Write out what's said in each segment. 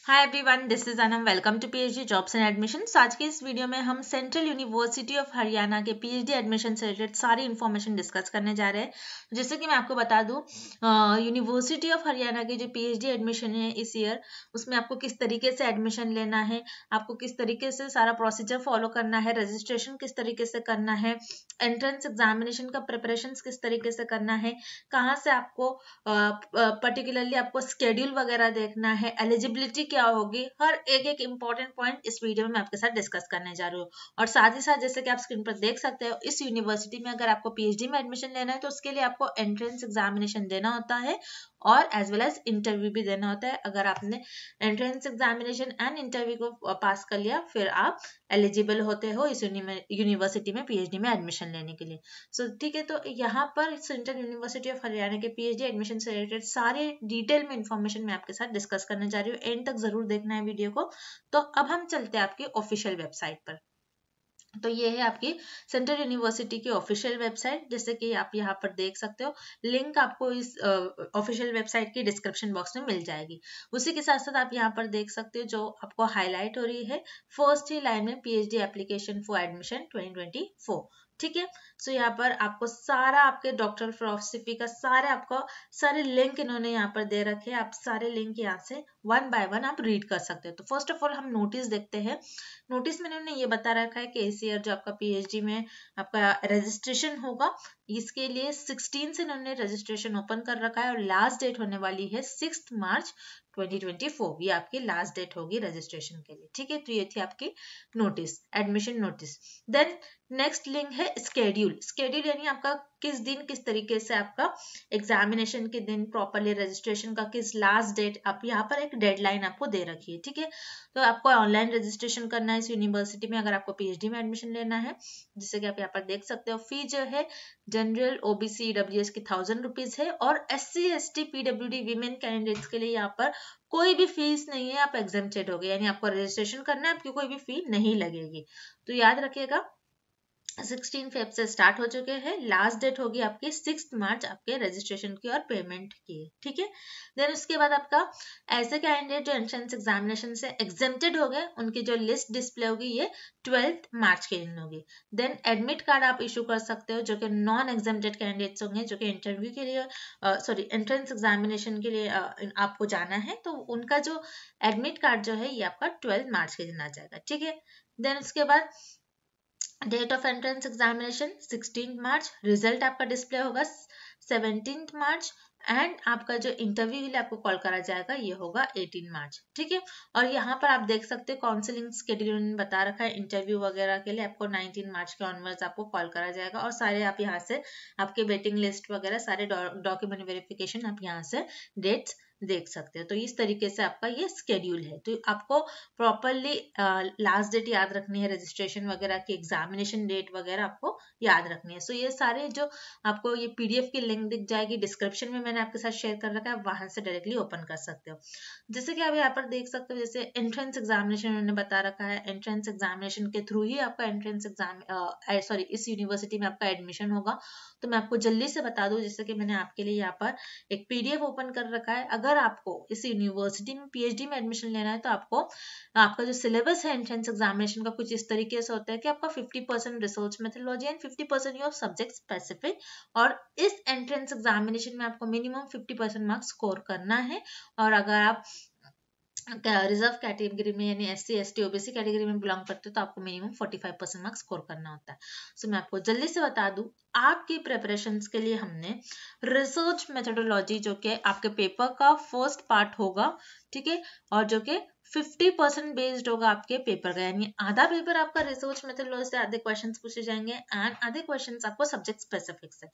Hi everyone, this is Anam. Welcome to PhD jobs and admissions. आज के इस video में हम सेंट्रल यूनिवर्सिटी ऑफ हरियाणा के पीएचडी एडमिशन से रिलेटेड सारी इन्फॉर्मेशन डिस्कस करने जा रहे हैं। जैसे कि मैं आपको बता दूं, यूनिवर्सिटी ऑफ हरियाणा की जो पीएचडी एडमिशन है इस ईयर, उसमें आपको किस तरीके से एडमिशन लेना है, आपको किस तरीके से सारा प्रोसीजर फॉलो करना है, रजिस्ट्रेशन किस तरीके से करना है, एंट्रेंस एग्जामिनेशन का प्रिपरेशन किस तरीके से करना है, कहाँ से आपको पर्टिकुलरली आपको स्केड्यूल वगैरह देखना है, एलिजिबिलिटी क्या होगी, हर एक एक इंपॉर्टेंट पॉइंट इस वीडियो में मैं आपके साथ डिस्कस करने जा रही हूँ। और साथ ही साथ जैसे कि आप स्क्रीन पर देख सकते हो, इस यूनिवर्सिटी में अगर आपको पीएचडी में एडमिशन लेना है तो उसके लिए आपको एंट्रेंस एग्जामिनेशन देना होता है और एज वेल एज इंटरव्यू भी देना होता है। अगर आपने एंट्रेंस एग्जामिनेशन एंड इंटरव्यू को पास कर लिया, फिर आप एलिजिबल होते हो इस यूनिवर्सिटी में पीएचडी में एडमिशन लेने के लिए। सो ठीक है, तो यहाँ पर सेंट्रल यूनिवर्सिटी ऑफ हरियाणा के पीएचडी एडमिशन से रिलेटेड सारे डिटेल में इंफॉर्मेशन मैं आपके साथ डिस्कस करने जा रही हूँ। एंड तक जरूर देखना है वीडियो को। तो अब हम चलते हैं आपकी ऑफिशियल वेबसाइट पर। तो ये है आपकी सेंट्रल यूनिवर्सिटी की ऑफिशियल वेबसाइट, जैसे कि आप यहाँ पर देख सकते हो। लिंक आपको इस ऑफिशियल वेबसाइट की डिस्क्रिप्शन बॉक्स में मिल जाएगी। उसी के साथ साथ आप यहाँ पर देख सकते हो, जो आपको हाईलाइट हो रही है फर्स्ट ही लाइन में, पीएचडी एप्लीकेशन फॉर एडमिशन 2024। ठीक है, सो यहाँ पर आपको सारा आपके डॉक्टर फिलॉसफी का सारे लिंक इन्होंने यहाँ पर दे रखे हैं। आप सारे लिंक यहाँ से वन बाय वन आप रीड कर सकते हो। तो फर्स्ट ऑफ ऑल हम नोटिस देखते हैं। नोटिस में इन्होंने ये बता रखा है कि इस ईयर जो आपका पीएचडी में आपका रजिस्ट्रेशन होगा, इसके लिए 16 से इन्होंने रजिस्ट्रेशन ओपन कर रखा है और लास्ट डेट होने वाली है 6 मार्च 2024। ये आपकी लास्ट डेट होगी रजिस्ट्रेशन के लिए। ठीक है, तो ये थी आपकी notice, admission notice. Then next link है स्केड्यूल। स्केड्यूल यानी आपका किस दिन किस तरीके से आपका एग्जामिनेशन के दिन प्रॉपरली रजिस्ट्रेशन का किस लास्ट डेट, आप यहाँ पर एक डेडलाइन आपको दे रखी है। ठीक है, तो आपको ऑनलाइन रजिस्ट्रेशन करना है इस यूनिवर्सिटी में अगर आपको पीएचडी में एडमिशन लेना है। जैसे कि आप यहाँ पर देख सकते हो, फी जो है जनरल ओबीसी ईडब्ल्यूएस की 1000 रुपीज है और SC ST PWD women candidates के लिए यहाँ पर कोई भी फीस नहीं है, आप एग्जेम्प्टेड हो गए, यानी आपको रजिस्ट्रेशन करना है, आपकी कोई भी फी नहीं लगेगी। तो याद रखिएगा, 16 फेब से स्टार्ट हो चुके हैं, लास्ट डेट होगी आपकी 6 मार्च आपके रजिस्ट्रेशन की और पेमेंट की। ठीक है, देन उसके बाद आपका ऐसे कैंडिडेट जो एंट्रेंस एग्जामिनेशन से एग्जेम्प्टेड हो गए, उनकी जो लिस्ट डिस्प्ले होगी ये 12 मार्च के दिन होगी। देन एडमिट कार्ड आप इशू कर सकते हो, जो कि नॉन एग्जेम्प्टेड कैंडिडेट्स होंगे, जो कि इंटरव्यू के लिए एंट्रेंस एग्जामिनेशन के लिए आपको जाना है, तो उनका जो एडमिट कार्ड जो है ये आपका 12 मार्च के दिन आ जाएगा। ठीक है, देन उसके बाद date of entrance examination 16 March, result आपका डिस्प्ले होगा 17 मार्च एंड आपका जो इंटरव्यू के लिए आपको कॉल करा जाएगा ये होगा 18 मार्च। ठीक है, और यहाँ पर आप देख सकते हैं काउंसलिंग शेड्यूल बता रखा है। इंटरव्यू वगैरह के लिए आपको 19 मार्च के ऑनवर्ड्स आपको कॉल करा जाएगा और सारे आप यहाँ से आपके वेटिंग लिस्ट वगैरह सारे डॉक्यूमेंट वेरिफिकेशन आप यहाँ से डेट्स देख सकते हो। तो इस तरीके से आपका ये स्केड्यूल है। तो आपको प्रॉपरली लास्ट डेट याद रखनी है, रजिस्ट्रेशन वगैरह की एग्जामिनेशन डेट वगैरह आपको याद रखनी है। सो ये सारे जो आपको ये पीडीएफ की लिंक दिख जाएगी डिस्क्रिप्शन में, मैंने आपके साथ शेयर कर रखा है, वहां से डायरेक्टली ओपन कर सकते हो। जैसे कि आप यहाँ पर देख सकते हो, जैसे एंट्रेंस एग्जामिनेशन उन्होंने बता रखा है, एंट्रेंस एग्जामिनेशन के थ्रू ही आपका एंट्रेंस एग्जाम इस यूनिवर्सिटी में आपका एडमिशन होगा। तो मैं आपको जल्दी से बता दूं, जैसे कि मैंने आपके लिए यहाँ पर एक पीडीएफ ओपन कर रखा है। अगर आपको इस यूनिवर्सिटी में पीएचडी में एडमिशन लेना है तो आपका जो सिलेबस है एंट्रेंस एग्जामिनेशन का कुछ इस तरीके से होता है कि आपका 50% research methodology and 50% your subject specific, और इस एंट्रेंस एग्जामिनेशन में आपको मिनिमम 50% मार्क्स स्कोर करना है। और अगर आप रिजर्व कैटेगरी में यानी SC ST OBC कैटेगरी में बिलोंग करते हो तो आपको मिनिमम 45% मार्क्स स्कोर करना होता है। सो मैं आपको जल्दी से बता दूं, आपकी प्रिपरेशंस के लिए हमने रिसर्च मेथोडोलॉजी, जो कि आपके पेपर का फर्स्ट पार्ट होगा, ठीक है, और जो कि 50% बेस्ड होगा आपके पेपर का, यानी आधा पेपर आपका रिसर्च मेथोडोलॉजी से आधे क्वेश्चंस पूछे जाएंगे एंड आधे क्वेश्चंस आपको सब्जेक्ट स्पेसिफिक से।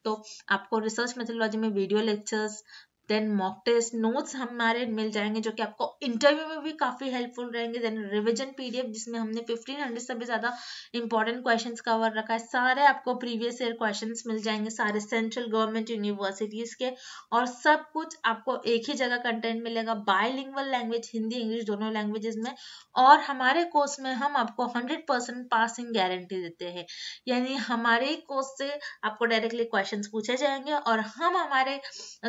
तो आपको रिसर्च मेथोडोलॉजी में video lectures, then mock test notes हमारे मिल जाएंगे, जो कि आपको इंटरव्यू में भी काफी हेल्पफुल रहेंगे। देन रिवीजन पीडीएफ, जिसमें हमने 1500 से भी ज्यादा इंपॉर्टेंट क्वेश्चंस कवर रखा है, सारे आपको प्रीवियस ईयर क्वेश्चंस मिल जाएंगे, सारे सेंट्रल गवर्नमेंट यूनिवर्सिटीज के, और सब कुछ आपको एक ही जगह कंटेंट मिलेगा, बायलिंगुअल लैंग्वेज, हिंदी इंग्लिश दोनों लैंग्वेजेस में। और हमारे कोर्स में हम आपको 100% पासिंग गारंटी देते हैं, यानी हमारे कोर्स से आपको डायरेक्टली क्वेश्चंस पूछे जाएंगे और हम हमारे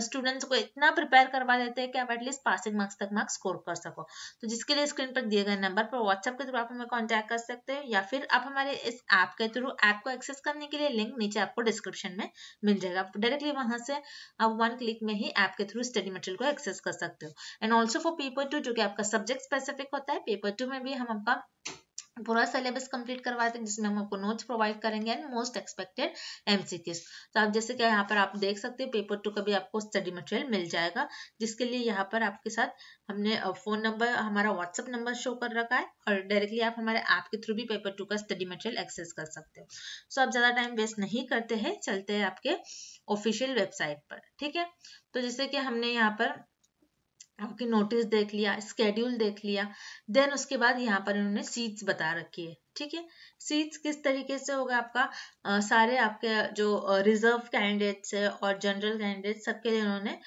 स्टूडेंट्स को इतना प्रिपेयर करवा देते हैं कि आप एटलीस्ट पासिंग मार्क्स तक मार्क्स स्कोर कर सको। तो जिसके लिए स्क्रीन पर दिए गए नंबर पर व्हाट्सएप के थ्रू आप हमें कॉन्टैक्ट कर सकते हैं, या फिर आप हमारे इस ऐप के थ्रू ऐप को एक्सेस करने के लिए लिंक नीचे आपको डिस्क्रिप्शन में मिल जाएगा। आप डायरेक्टली वहां से आप 1 क्लिक में ही ऐप के थ्रू स्टडी मटेरियल को एक्सेस कर सकते हो। एंड ऑल्सो फॉर पेपर 2 जो कि आपका सब्जेक्ट स्पेसिफिक होता है, पेपर 2 में भी हम आपका पूरा सिलेबस कंप्लीट करवाते हैं, जिसमें हम आपको नोट्स प्रोवाइड करेंगे एंड मोस्ट एक्सपेक्टेड एमसीक्यूज। तो आप जैसे कि यहाँ पर आप देख सकते हैं पेपर 2 का भी आपको स्टडी मटेरियल मिल जाएगा, जिसके लिए यहाँ पर आपके साथ हमने फोन नंबर, हमारा व्हाट्सएप नंबर शो कर रखा है, और डायरेक्टली आप हमारे ऐप के थ्रू भी पेपर 2 का स्टडी मटेरियल एक्सेस कर सकते हो। सो आप ज़्यादा टाइम वेस्ट नहीं करते हैं, चलते हैं आपके ऑफिशियल वेबसाइट पर। ठीक है, तो जैसे कि हमने यहाँ पर आपकी नोटिस देख लिया, स्केड्यूल देख लिया, देन उसके बाद यहाँ पर इन्होंने सीट्स बता रखी है। ठीक है, सीट्स किस तरीके से होगा आपका, सारे आपके जो रिजर्व कैंडिडेट्स है और जनरल कैंडिडेट्स सबके लिए इन्होंने,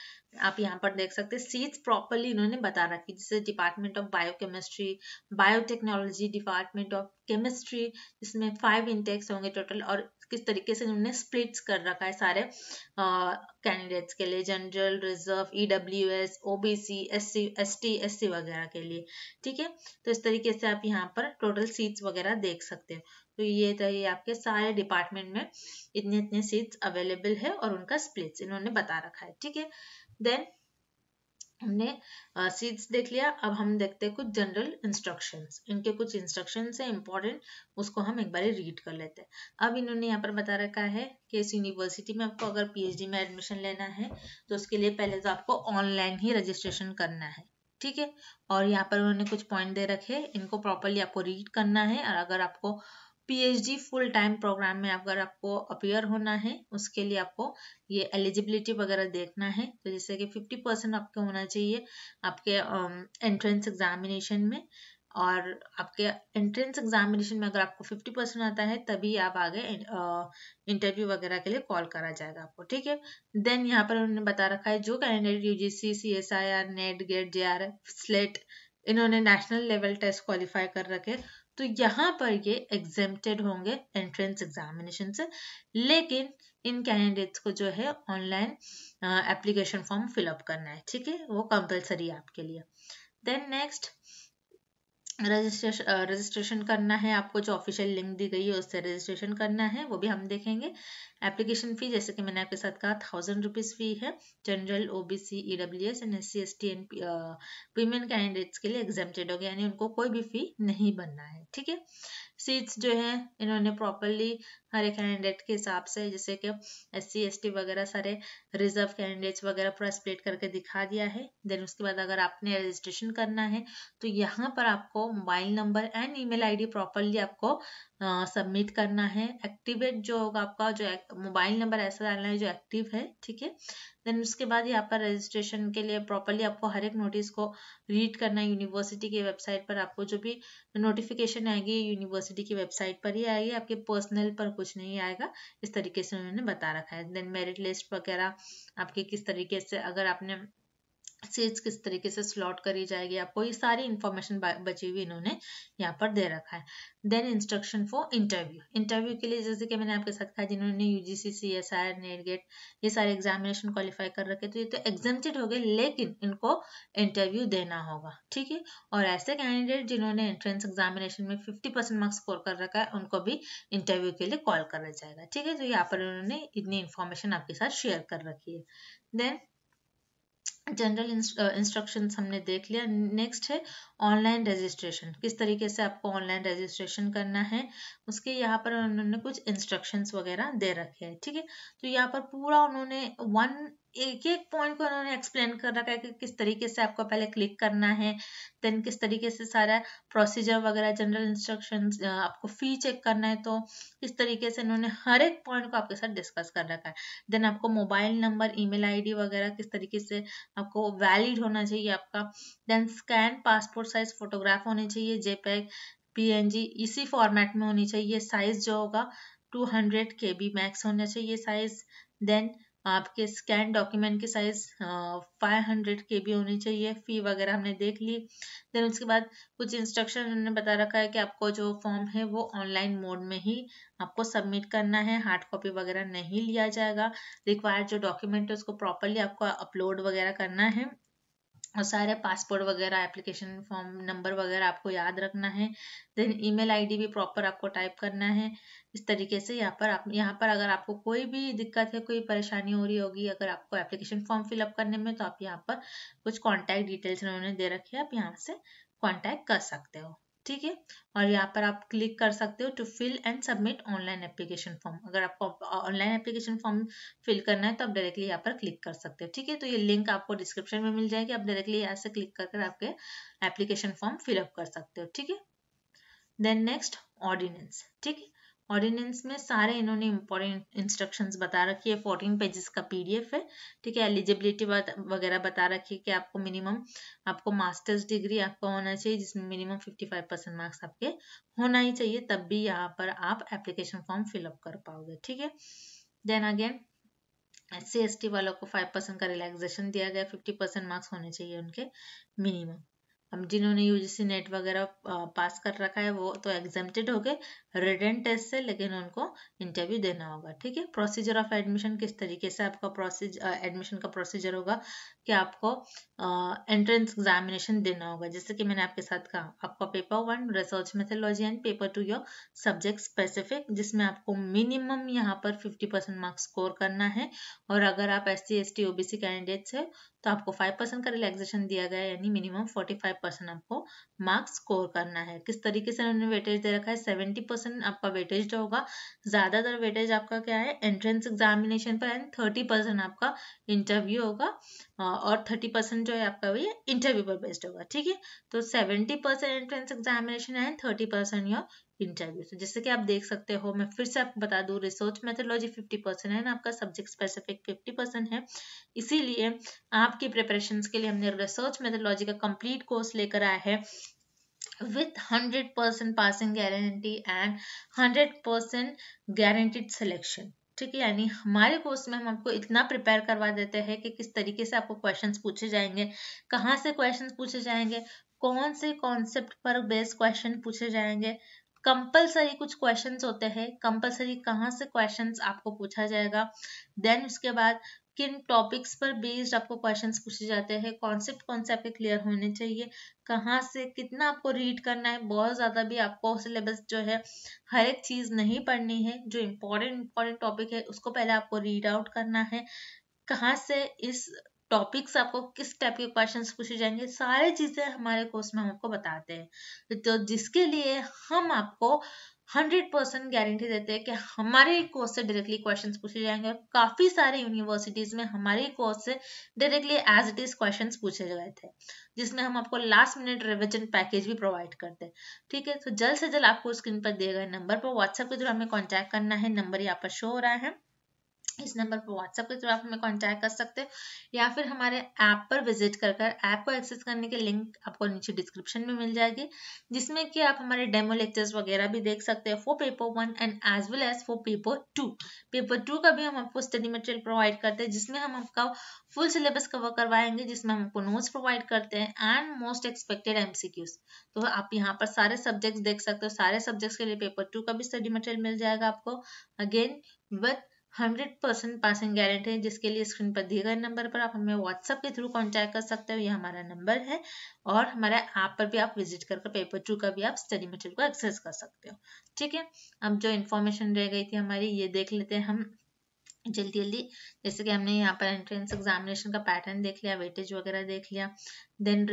आप यहाँ पर देख सकते हैं सीट्स प्रॉपरली इन्होंने बता रखी, जैसे department of biochemistry, biotechnology, department of chemistry, जिसमें 5 इंटेक्स होंगे टोटल, और किस तरीके से इन्होंने स्प्लिट्स कर रखा है सारे कैंडिडेट्स के लिए, general, reserve, EWS, OBC, SC, ST, SC वगैरह के लिए। ठीक है, तो इस तरीके से आप यहाँ पर टोटल सीट्स वगैरह देख सकते हो। तो ये आपके सारे डिपार्टमेंट में इतने इतने सीट्स अवेलेबल है और उनका स्प्लिट्स इन्होंने बता रखा है। ठीक है, देन हमने सीट्स देख लिया। अब हम देखते हैं कुछ जनरल इंस्ट्रक्शंस, इनके कुछ इंस्ट्रक्शंस है इंपॉर्टेंट, उसको हम एक बार रीड कर लेते हैं। अब इन्होंने यहाँ पर बता रखा है कि इस यूनिवर्सिटी में आपको अगर पीएचडी में एडमिशन लेना है तो उसके लिए पहले तो आपको ऑनलाइन ही रजिस्ट्रेशन करना है। ठीक है, और यहाँ पर उन्होंने कुछ पॉइंट दे रखे, इनको प्रॉपरली आपको रीड करना है, और अगर आपको पीएचडी फुल टाइम प्रोग्राम में अगर आपको अपीयर होना है उसके लिए आपको ये एलिजिबिलिटी वगैरह देखना है। तो जैसे कि 50% आपका होना चाहिए आपके एंट्रेंस एग्जामिनेशन में, और आपके एंट्रेंस एग्जामिनेशन में अगर आपको 50% आता है तभी आप आगे इंटरव्यू वगैरह के लिए कॉल करा जाएगा आपको। ठीक है, देन यहाँ पर उन्होंने बता रखा है जो candidate UGC, CSIR, NET, GATE, JRF, SLET इन्होंने नेशनल लेवल टेस्ट क्वालिफाई कर रखे, तो यहाँ पर ये एग्जेम्प्टेड होंगे एंट्रेंस एग्जामिनेशन से, लेकिन इन कैंडिडेट्स को जो है ऑनलाइन एप्लीकेशन फॉर्म फिलअप करना है। ठीक है, वो कंपलसरी है आपके लिए। देन नेक्स्ट रजिस्ट्रेशन करना है आपको, जो ऑफिशियल लिंक दी गई है उससे रजिस्ट्रेशन करना है, वो भी हम देखेंगे। एप्लीकेशन फी जैसे कि मैंने आपके साथ कहा 1000 रुपीज फी है, general, OBC, EWS and SC, ST and women candidates के लिए एग्जेम्प्टेड हो गया, यानी उनको कोई भी फी नहीं भरना है। ठीक है, सीट्स जो है इन्होंने प्रॉपरली हर एक कैंडिडेट के हिसाब से, जैसे कि एससी, एसटी वगैरह सारे रिजर्व कैंडिडेट्स वगैरह पूरा स्प्लिट करके दिखा दिया है। देन उसके बाद अगर आपने रजिस्ट्रेशन करना है तो यहाँ पर आपको mobile number and email ID properly आपको सबमिट करना है। एक्टिवेट जो होगा आपका, जो मोबाइल नंबर ऐसा डालना है जो एक्टिव है। ठीक है, देन उसके बाद यहाँ पर रजिस्ट्रेशन के लिए प्रॉपरली आपको हर एक नोटिस को रीड करना है। यूनिवर्सिटी की वेबसाइट पर आपको जो भी नोटिफिकेशन आएगी यूनिवर्सिटी की वेबसाइट पर ही आएगी, आपके पर्सनल पर कुछ नहीं आएगा। इस तरीके से उन्होंने बता रखा है। देन मेरिट लिस्ट वगैरह आपके किस तरीके से, अगर आपने सीट्स किस तरीके से स्लॉट करी जाएगी, आपको ये सारी इंफॉर्मेशन बची हुई इन्होंने यहाँ पर दे रखा है। Then instruction for interview, interview के लिए जैसे कि मैंने आपके साथ कहा जिन्होंने यूजीसी, सीएसआईआर, नेट, गेट ये सारे एग्जामिनेशन क्वालिफाई कर रखे तो ये तो एग्जेम्प्टेड हो गए, लेकिन इनको इंटरव्यू देना होगा। ठीक है, और ऐसे कैंडिडेट जिन्होंने एंट्रेंस एग्जामिनेशन में 50% मार्क्स स्कोर कर रखा है उनको भी इंटरव्यू के लिए कॉल करा जाएगा। ठीक है, तो यहाँ पर उन्होंने इतनी इंफॉर्मेशन आपके साथ शेयर कर रखी है। देन जनरल इंस्ट्रक्शंस हमने देख लिया। नेक्स्ट है ऑनलाइन रजिस्ट्रेशन, किस तरीके से आपको ऑनलाइन रजिस्ट्रेशन करना है, उसके यहाँ पर उन्होंने कुछ इंस्ट्रक्शंस वगैरह दे रखे हैं। ठीक है, तो यहाँ पर पूरा उन्होंने एक एक पॉइंट को उन्होंने एक्सप्लेन कर रखा है कि किस तरीके से आपको पहले क्लिक करना है, देन किस तरीके से सारा प्रोसीजर वगैरह, जनरल इंस्ट्रक्शंस, आपको फी चेक करना है तो किस तरीके से इन्होंने हर एक पॉइंट को आपके साथ डिस्कस कर रखा है। देन आपको मोबाइल नंबर, ईमेल आईडी वगैरह किस तरीके से आपको वैलिड होना चाहिए आपका। Then scan passport size photograph होनी चाहिए, जेपीईजी, पीएनजी इसी फॉर्मेट में होनी चाहिए। साइज जो होगा 200 KB मैक्स होना चाहिए साइज। देन आपके स्कैन डॉक्यूमेंट की साइज 500 KB होनी चाहिए। फी वगैरह हमने देख ली। देन उसके बाद कुछ इंस्ट्रक्शन उन्होंने बता रखा है कि आपको जो फॉर्म है वो ऑनलाइन मोड में ही आपको सबमिट करना है, हार्ड कॉपी वगैरह नहीं लिया जाएगा। रिक्वायर्ड जो डॉक्यूमेंट है उसको प्रॉपरली आपको अपलोड वगैरह करना है, और सारे पासपोर्ट वगैरह, एप्लीकेशन फॉर्म नंबर वगैरह आपको याद रखना है। देन ईमेल आईडी भी प्रॉपर आपको टाइप करना है। इस तरीके से यहाँ पर अगर आपको कोई भी दिक्कत है, कोई परेशानी हो रही होगी अगर आपको एप्लीकेशन फॉर्म फिलअप करने में, तो आप यहाँ पर कुछ कॉन्टैक्ट डिटेल्स उन्होंने दे रखे हैं, आप यहाँ से कॉन्टैक्ट कर सकते हो। ठीक है, और यहाँ पर आप क्लिक कर सकते हो to fill and submit online application form. अगर आपको ऑनलाइन एप्लीकेशन फॉर्म फिल करना है तो आप डायरेक्टली यहाँ पर क्लिक कर सकते हो। ठीक है, तो ये लिंक आपको डिस्क्रिप्शन में मिल जाएगी, आप डायरेक्टली यहाँ से क्लिक करके आपके एप्लीकेशन फॉर्म फिलअप कर सकते हो। ठीक है, देन नेक्स्ट ऑर्डिनेंस। ठीक है, ऑर्डिनेंस में सारे इन्होंने इंपॉर्टेंट इंस्ट्रक्शंस बता रखी है, 14 पेजेस का PDF है। ठीक है, एलिजिबिलिटी वगैरह बता रखी है कि आपको मिनिमम आपको मास्टर्स डिग्री आपका होना चाहिए, जिसमें मिनिमम 55% मार्क्स आपके होना ही चाहिए, तब भी यहाँ पर आप एप्लीकेशन फॉर्म फिलअप कर पाओगे। ठीक है, देन अगेन SC/ST वालों को 5% का रिलैक्सेशन दिया गया, 50% मार्क्स होने चाहिए उनके मिनिमम। अब जिन्होंने UGC नेट वगैरह पास कर रखा है वो तो एग्जेम्प्टेड हो गए रिटन टेस्ट से, लेकिन उनको इंटरव्यू देना होगा। ठीक है, प्रोसीजर ऑफ एडमिशन, किस तरीके से आपका एडमिशन का प्रोसीजर होगा कि आपको एंट्रेंस एग्जामिनेशन देना होगा। जैसे कि मैंने आपके साथ कहा, आपका paper 1 research methodology and paper 2 your subject specific, जिसमें आपको मिनिमम यहाँ पर 50% मार्क्स स्कोर करना है, और अगर आप SC/ST OBC कैंडिडेट्स है तो आपको 5% का रिलैक्सेशन दिया गया है, यानी मिनिमम 45% आपको मार्क्स स्कोर करना है। किस तरीके से उन्होंने वेटेज दे रखा है, 70% आपका वेटेज होगा। ज्यादातर वेटेज आपका क्या है, एंट्रेंस एग्जामिनेशन पर, एंड 30% आपका इंटरव्यू होगा, और 30% जो है आपका वो इंटरव्यू पर बेस्ड होगा। ठीक है, तो 70% entrance examination and 30% your interview. तो जैसे कि आप देख सकते हो, मैं फिर से आपको बता दूं, रिसर्च मेथोलॉजी 50% है ना, आपका सब्जेक्ट स्पेसिफिक 50% है। इसीलिए आपकी प्रिपरेशंस के लिए हमने रिसर्च मेथोलॉजी का कंप्लीट कोर्स लेकर आया है with 100% passing guarantee and 100% guaranteed selection. ठीक है, यानी हमारे कोर्स में हम आपको इतना प्रिपेयर करवा देते हैं कि किस तरीके से आपको क्वेश्चंस पूछे जाएंगे, कहाँ से क्वेश्चंस पूछे जाएंगे, कौन से कॉन्सेप्ट पर बेस्ड क्वेश्चन पूछे जाएंगे, कंपलसरी कुछ क्वेश्चंस होते हैं, कंपलसरी कहाँ से क्वेश्चंस आपको पूछा जाएगा, देन उसके बाद किन टॉपिक्स पर बेस्ड आपको क्वेश्चंस पूछे जाते हैं, कॉन्सेप्ट आपके क्लियर होने चाहिए, कहाँ से कितना आपको रीड करना है। बहुत ज़्यादा भी आपको सिलेबस जो है हर एक चीज़ नहीं पढ़नी है, जो इम्पोर्टेंट टॉपिक है उसको पहले आपको रीड आउट करना है, कहाँ से इस टॉपिक्स आपको किस टाइप के क्वेश्चंस पूछे जाएंगे, सारी चीज़ें हमारे कोर्स में हम आपको बताते हैं। तो जिसके लिए हम आपको 100% गारंटी देते हैं कि हमारे कोर्स से डायरेक्टली क्वेश्चंस पूछे जाएंगे। काफ़ी सारे यूनिवर्सिटीज़ में हमारे कोर्स से directly as it is questions पूछे गए थे, जिसमें हम आपको लास्ट मिनट रिविजन पैकेज भी प्रोवाइड करते हैं। ठीक है, तो जल्द से जल्द आपको स्क्रीन पर दिए गए नंबर पर व्हाट्सएप के थ्रू हमें कॉन्टैक्ट करना है। नंबर यहाँ पर शो हो रहा है, इस नंबर पर व्हाट्सएप के थ्रू आप हमें कांटेक्ट कर सकते हैं, या फिर हमारे ऐप पर विजिट कर ऐप को एक्सेस करने के लिंक आपको नीचे डिस्क्रिप्शन में मिल जाएगी, जिसमें कि आप हमारे डेमो लेक्चर्स वगैरह भी देख सकते हैं for paper 1 and as well as for paper 2। Paper 2 का भी हम आपको स्टडी मटेरियल प्रोवाइड करते हैं, जिसमें हम आपका फुल सिलेबस कवर करवाएंगे, जिसमें हम आपको नोट्स प्रोवाइड करते हैं एंड मोस्ट एक्सपेक्टेड MCQs। तो आप यहाँ पर सारे सब्जेक्ट्स देख सकते हो, सारे सब्जेक्ट्स के लिए पेपर 2 का भी स्टडी मटेरियल मिल जाएगा आपको, अगेन विद 100% पासिंग गारंटी है, जिसके लिए स्क्रीन पर दिए गए नंबर पर आप हमें व्हाट्सएप के थ्रू कांटेक्ट कर सकते हो, ये हमारा नंबर है, और हमारे ऐप पर भी आप विजिट करके पेपर 2 का भी आप स्टडी मटेरियल को एक्सेस कर सकते हो। ठीक है, अब जो इन्फॉर्मेशन रह गई थी हमारी, ये देख लेते हैं हम जल्दी। जैसे कि हमने यहाँ पर एंट्रेंस एग्जामिनेशन का पैटर्न देख लिया, वेटेज वगैरह देख लिया, देन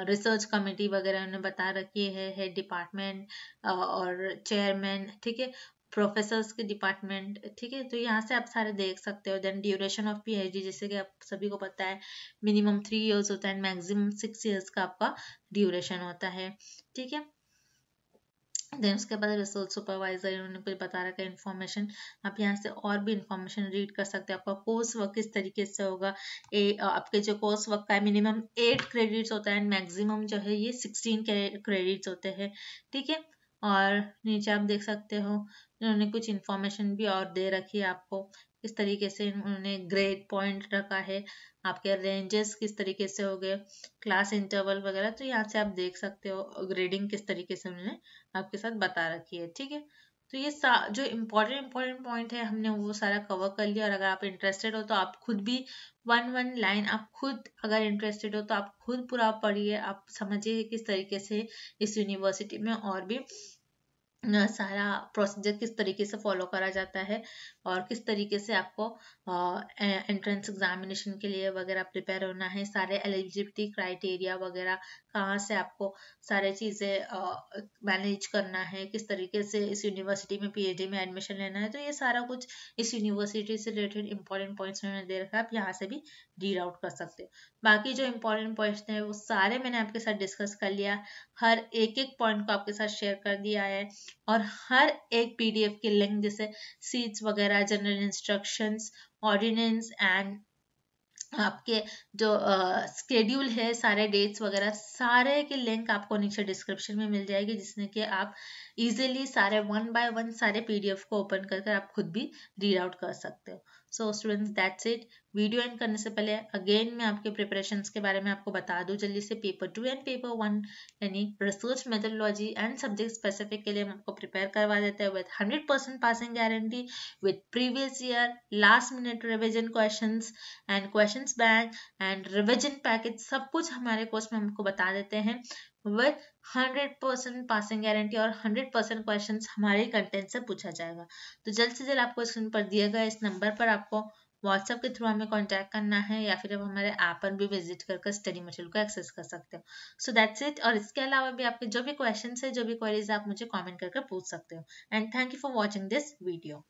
रिसर्च कमेटी वगैरह उन्होंने बता रखी है, हेड डिपार्टमेंट और चेयरमैन, ठीक है, प्रोफेसर्स के डिपार्टमेंट। ठीक है, तो यहाँ से आप सारे देख सकते हो। देन ड्यूरेशन ऑफ PhD, जैसे कि आप सभी को पता है मिनिमम 3 years होता है, मैक्सिमम 6 years का आपका ड्यूरेशन होता है। ठीक है, देन उसके बाद रिसर्च सुपरवाइजर, इन्होंने कुछ बता रखा है इन्फॉर्मेशन, आप यहाँ से और भी इन्फॉर्मेशन रीड कर सकते हैं। आपका कोर्स वर्क किस तरीके से होगा, आपके जो कोर्स वर्क का है मिनिमम 8 क्रेडिट्स होता है, मैक्सिमम जो है ये 16 क्रेडिट्स होते हैं। ठीक है, और नीचे आप देख सकते हो इन्होंने कुछ इन्फॉर्मेशन भी और दे रखी है आपको, किस तरीके से उन्होंने ग्रेड पॉइंट रखा है, आपके रेंजेस किस तरीके से हो गए, क्लास इंटरवल वगैरह। तो यहाँ से आप देख सकते हो ग्रेडिंग किस तरीके से उन्होंने आपके साथ बता रखी है, ठीक है। तो ये जो इम्पोर्टेंट पॉइंट है हमने वो सारा कवर कर लिया। और अगर आप इंटरेस्टेड हो तो आप खुद भी वन लाइन आप खुद अगर इंटरेस्टेड हो तो आप खुद पूरा पढ़िए, आप समझिए किस तरीके से इस यूनिवर्सिटी में और भी सारा प्रोसीजर किस तरीके से फॉलो करा जाता है और किस तरीके से आपको एंट्रेंस एग्जामिनेशन के लिए वगैरह प्रिपेयर होना है, सारे एलिजिबिलिटी क्राइटेरिया वगैरह कहाँ से आपको सारे चीज़ें मैनेज करना है, किस तरीके से इस यूनिवर्सिटी में पीएचडी में एडमिशन लेना है। तो ये सारा कुछ इस यूनिवर्सिटी से रिलेटेड इंपॉर्टेंट पॉइंट्स उन्होंने दे रखा है, आप यहाँ से भी रीड आउट कर सकते हो। बाकी जो इंपॉर्टेंट पॉइंट्स हैं वो सारे मैंने आपके साथ डिस्कस कर लिया, हर एक पॉइंट को आपके साथ शेयर कर दिया है। और हर एक पीडीएफ की लिंक जैसे सीट्स वगैरह, जनरल इंस्ट्रक्शंस, ऑर्डिनेंस एंड आपके जो स्केड्यूल है, सारे डेट्स वगैरह सारे की लिंक आपको नीचे डिस्क्रिप्शन में मिल जाएगी, जिसमें कि आप इजीली सारे 1 बाय 1 सारे पीडीएफ को ओपन कर आप खुद भी रीड आउट कर सकते हो। So students that's it. Video and करने से पहले अगेन मैं आपके प्रिपरेशंस के बारे में आपको बता दूं जल्दी से। पेपर 2 एंड पेपर 1 यानी research methodology and subject specific के लिए हम आपको प्रिपेयर करवा देते हैं with 100% passing guarantee, with previous year last minute revision questions and questions bank and revision package, सब कुछ हमारे कोर्स में हमको बता देते हैं विद 100% पासिंग गारंटी और 100% क्वेश्चंस हमारे कंटेंट से पूछा जाएगा। तो जल्द से जल्द आपको स्क्रीन पर दिए गए इस नंबर पर आपको व्हाट्सएप के थ्रू हमें कांटेक्ट करना है या फिर आप हमारे ऐप पर भी विजिट करके स्टडी मटेरियल को एक्सेस कर सकते हो। So that's it. और इसके अलावा भी आपके जो भी क्वेश्चन है, जो भी क्वेरीज आप मुझे कमेंट करके पूछ सकते हो। And thank you for watching this video.